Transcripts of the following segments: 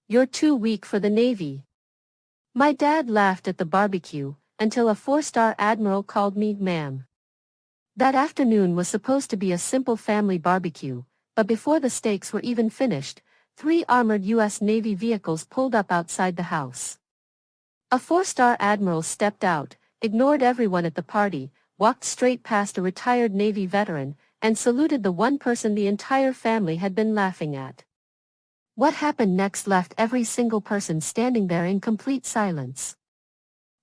You're too weak for the Navy. My dad laughed at the barbecue, until a four-star admiral called me ma'am. That afternoon was supposed to be a simple family barbecue, but before the steaks were even finished, 3 armored U.S. Navy vehicles pulled up outside the house. A four-star admiral stepped out, ignored everyone at the party, walked straight past a retired Navy veteran, and saluted the one person the entire family had been laughing at. What happened next left every single person standing there in complete silence.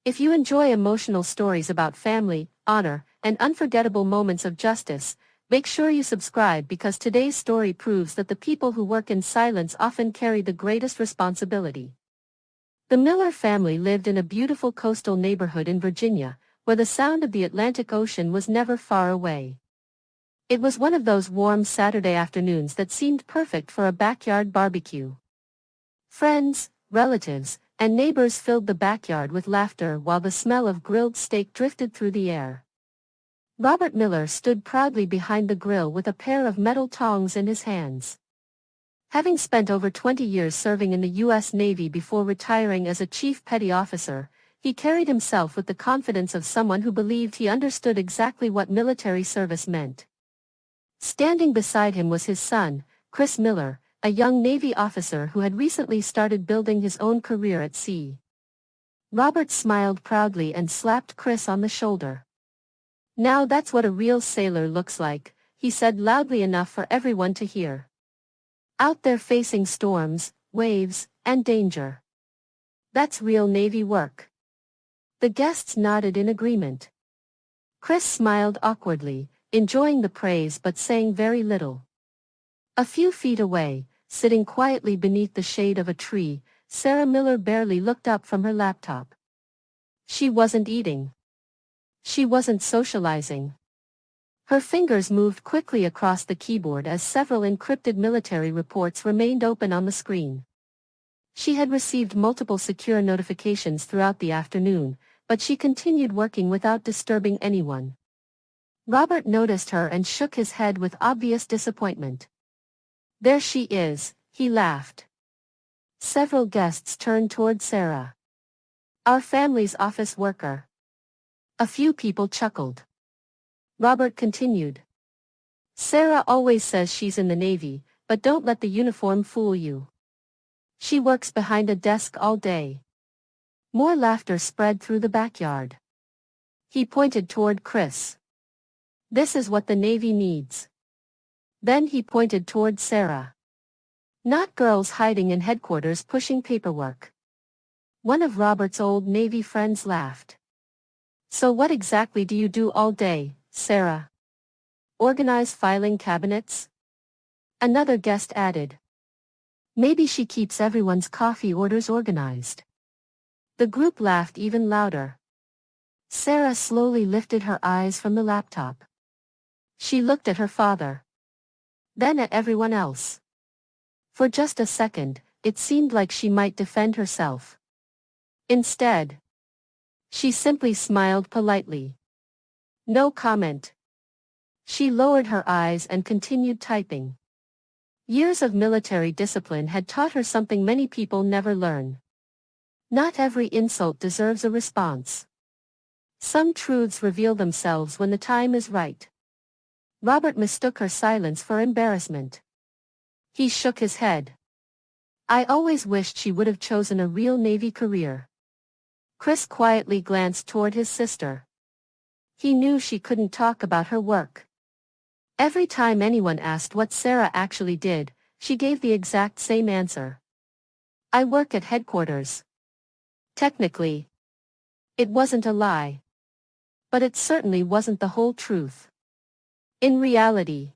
If you enjoy emotional stories about family, honor, and unforgettable moments of justice, make sure you subscribe because today's story proves that the people who work in silence often carry the greatest responsibility. The Miller family lived in a beautiful coastal neighborhood in Virginia, where the sound of the Atlantic Ocean was never far away. It was one of those warm Saturday afternoons that seemed perfect for a backyard barbecue. Friends, relatives, and neighbors filled the backyard with laughter while the smell of grilled steak drifted through the air. Robert Miller stood proudly behind the grill with a pair of metal tongs in his hands. Having spent over 20 years serving in the U.S. Navy before retiring as a chief petty officer, he carried himself with the confidence of someone who believed he understood exactly what military service meant. Standing beside him was his son, Chris Miller, a young Navy officer who had recently started building his own career at sea. Robert smiled proudly and slapped Chris on the shoulder. "Now that's what a real sailor looks like," he said loudly enough for everyone to hear. "Out there facing storms, waves, and danger. That's real Navy work." The guests nodded in agreement. Chris smiled awkwardly, enjoying the praise but saying very little. A few feet away, sitting quietly beneath the shade of a tree, Sarah Miller barely looked up from her laptop. She wasn't eating. She wasn't socializing. Her fingers moved quickly across the keyboard as several encrypted military reports remained open on the screen. She had received multiple secure notifications throughout the afternoon, but she continued working without disturbing anyone. Robert noticed her and shook his head with obvious disappointment. "There she is," he laughed. Several guests turned toward Sarah. "Our family's office worker." A few people chuckled. Robert continued. "Sarah always says she's in the Navy, but don't let the uniform fool you. She works behind a desk all day." More laughter spread through the backyard. He pointed toward Chris. "This is what the Navy needs." Then he pointed toward Sarah. "Not girls hiding in headquarters pushing paperwork." One of Robert's old Navy friends laughed. "So what exactly do you do all day, Sarah? Organize filing cabinets?" Another guest added. "Maybe she keeps everyone's coffee orders organized." The group laughed even louder. Sarah slowly lifted her eyes from the laptop. She looked at her father. Then at everyone else. For just a second, it seemed like she might defend herself. Instead, she simply smiled politely. No comment. She lowered her eyes and continued typing. Years of military discipline had taught her something many people never learn. Not every insult deserves a response. Some truths reveal themselves when the time is right. Robert mistook her silence for embarrassment. He shook his head. "I always wished she would have chosen a real Navy career." Chris quietly glanced toward his sister. He knew she couldn't talk about her work. Every time anyone asked what Sarah actually did, she gave the exact same answer. "I work at headquarters." Technically, it wasn't a lie. But it certainly wasn't the whole truth. In reality,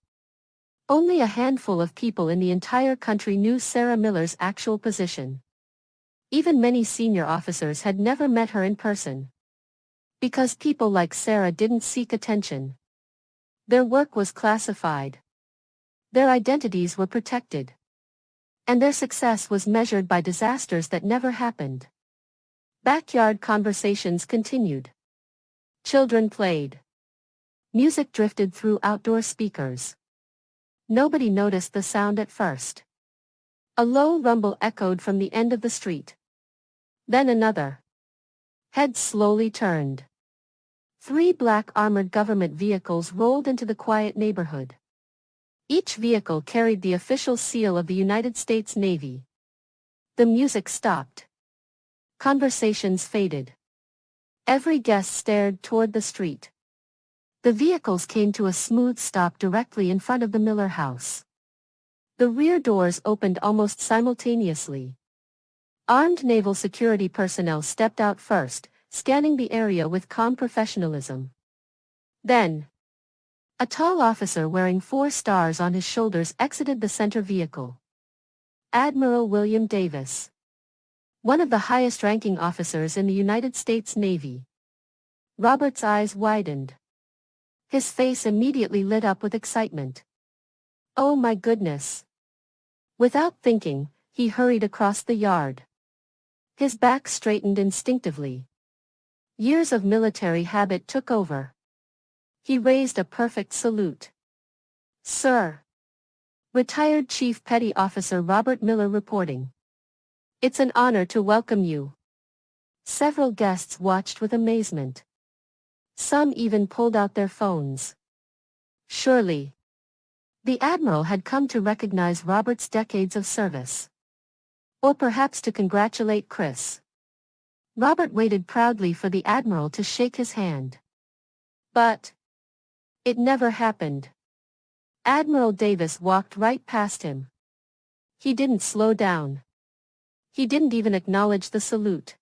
only a handful of people in the entire country knew Sarah Miller's actual position. Even many senior officers had never met her in person. Because people like Sarah didn't seek attention. Their work was classified. Their identities were protected. And their success was measured by disasters that never happened. Backyard conversations continued. Children played. Music drifted through outdoor speakers. Nobody noticed the sound at first. A low rumble echoed from the end of the street. Then another. Heads slowly turned. 3 black armored government vehicles rolled into the quiet neighborhood. Each vehicle carried the official seal of the United States Navy. The music stopped. Conversations faded. Every guest stared toward the street. The vehicles came to a smooth stop directly in front of the Miller house. The rear doors opened almost simultaneously. Armed naval security personnel stepped out first, scanning the area with calm professionalism. Then, a tall officer wearing 4 stars on his shoulders exited the center vehicle. Admiral William Davis. One of the highest-ranking officers in the United States Navy. Robert's eyes widened. His face immediately lit up with excitement. Oh my goodness! Without thinking, he hurried across the yard. His back straightened instinctively. Years of military habit took over. He raised a perfect salute. Sir! Retired Chief Petty Officer Robert Miller reporting. It's an honor to welcome you. Several guests watched with amazement. Some even pulled out their phones. Surely, the Admiral had come to recognize Robert's decades of service. Or perhaps to congratulate Chris. Robert waited proudly for the Admiral to shake his hand. But it never happened. Admiral Davis walked right past him. He didn't slow down. He didn't even acknowledge the salute.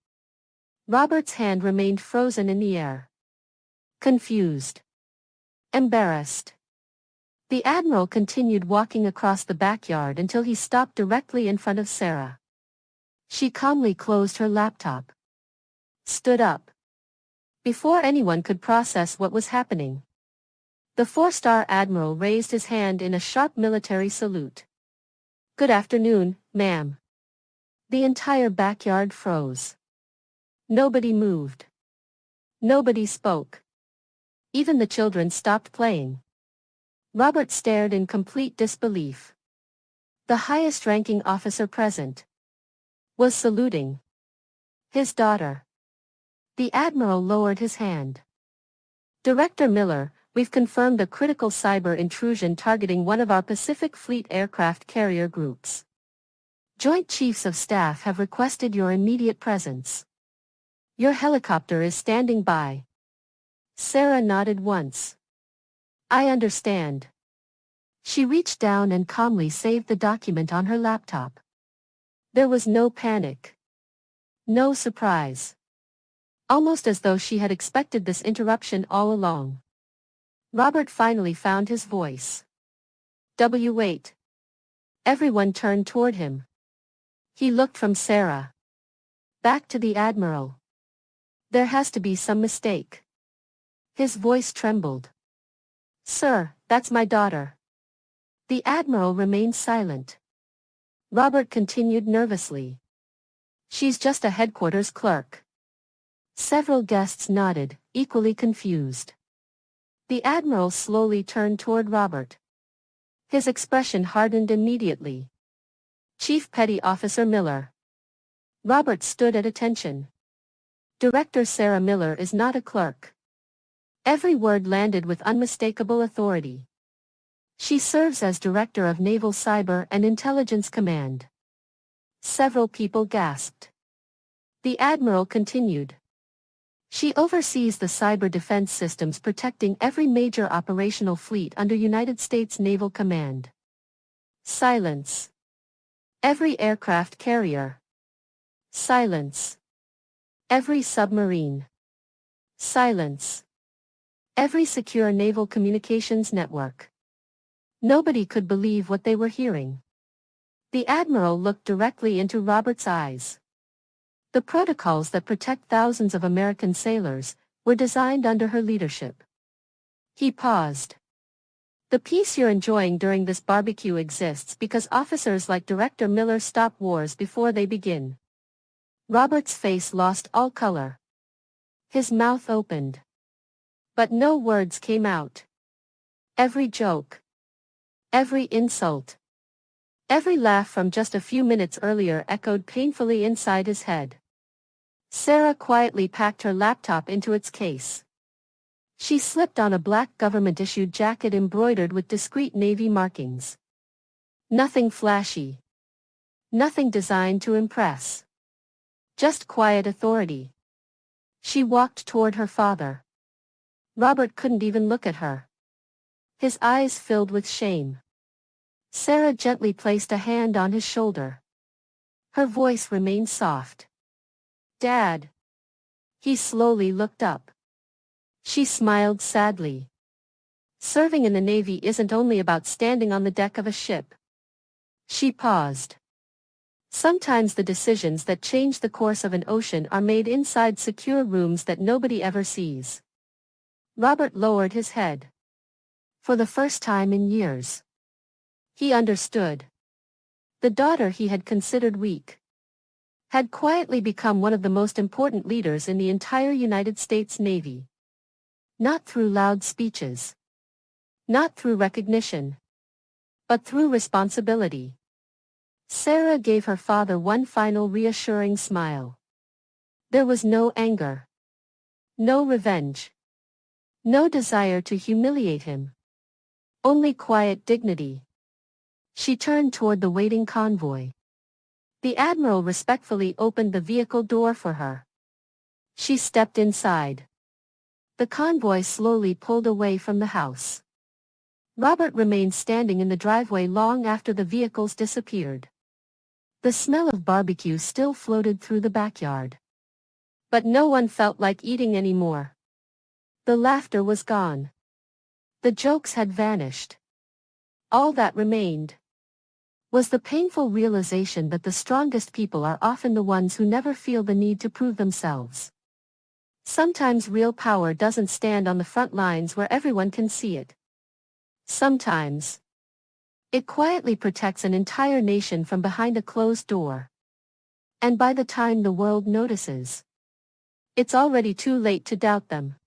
Robert's hand remained frozen in the air. Confused. Embarrassed. The Admiral continued walking across the backyard until he stopped directly in front of Sarah. She calmly closed her laptop. Stood up. Before anyone could process what was happening, the 4-star Admiral raised his hand in a sharp military salute. Good afternoon, ma'am. The entire backyard froze. Nobody moved. Nobody spoke. Even the children stopped playing. Robert stared in complete disbelief. The highest-ranking officer present was saluting his daughter. The Admiral lowered his hand. Director Miller, we've confirmed a critical cyber intrusion targeting one of our Pacific Fleet aircraft carrier groups. Joint Chiefs of Staff have requested your immediate presence. Your helicopter is standing by. Sarah nodded once. I understand. She reached down and calmly saved the document on her laptop. There was no panic. No surprise. Almost as though she had expected this interruption all along. Robert finally found his voice. Wait. Everyone turned toward him. He looked from Sarah back to the Admiral. There has to be some mistake. His voice trembled. Sir, that's my daughter. The Admiral remained silent. Robert continued nervously. She's just a headquarters clerk. Several guests nodded, equally confused. The Admiral slowly turned toward Robert. His expression hardened immediately. Chief Petty Officer Miller. Robert stood at attention. Director Sarah Miller is not a clerk. Every word landed with unmistakable authority. She serves as Director of Naval Cyber and Intelligence Command. Several people gasped. The Admiral continued. She oversees the cyber defense systems protecting every major operational fleet under United States Naval Command. Silence. Every aircraft carrier. Silence. Every submarine. Silence. Every secure naval communications network. Nobody could believe what they were hearing. The Admiral looked directly into Robert's eyes. The protocols that protect thousands of American sailors were designed under her leadership. He paused. The peace you're enjoying during this barbecue exists because officers like Director Miller stop wars before they begin. Robert's face lost all color. His mouth opened. But no words came out. Every joke. Every insult. Every laugh from just a few minutes earlier echoed painfully inside his head. Sarah quietly packed her laptop into its case. She slipped on a black government-issued jacket embroidered with discreet Navy markings. Nothing flashy. Nothing designed to impress. Just quiet authority. She walked toward her father. Robert couldn't even look at her. His eyes filled with shame. Sarah gently placed a hand on his shoulder. Her voice remained soft. "Dad." He slowly looked up. She smiled sadly. Serving in the Navy isn't only about standing on the deck of a ship. She paused. Sometimes the decisions that change the course of an ocean are made inside secure rooms that nobody ever sees. Robert lowered his head. For the first time in years. He understood. The daughter he had considered weak had quietly become one of the most important leaders in the entire United States Navy. Not through loud speeches. Not through recognition. But through responsibility. Sarah gave her father one final reassuring smile. There was no anger. No revenge. No desire to humiliate him. Only quiet dignity. She turned toward the waiting convoy. The admiral respectfully opened the vehicle door for her. She stepped inside. The convoy slowly pulled away from the house. Robert remained standing in the driveway long after the vehicles disappeared. The smell of barbecue still floated through the backyard. But no one felt like eating anymore. The laughter was gone. The jokes had vanished. All that remained was the painful realization that the strongest people are often the ones who never feel the need to prove themselves. Sometimes real power doesn't stand on the front lines where everyone can see it. Sometimes it quietly protects an entire nation from behind a closed door. And by the time the world notices, it's already too late to doubt them.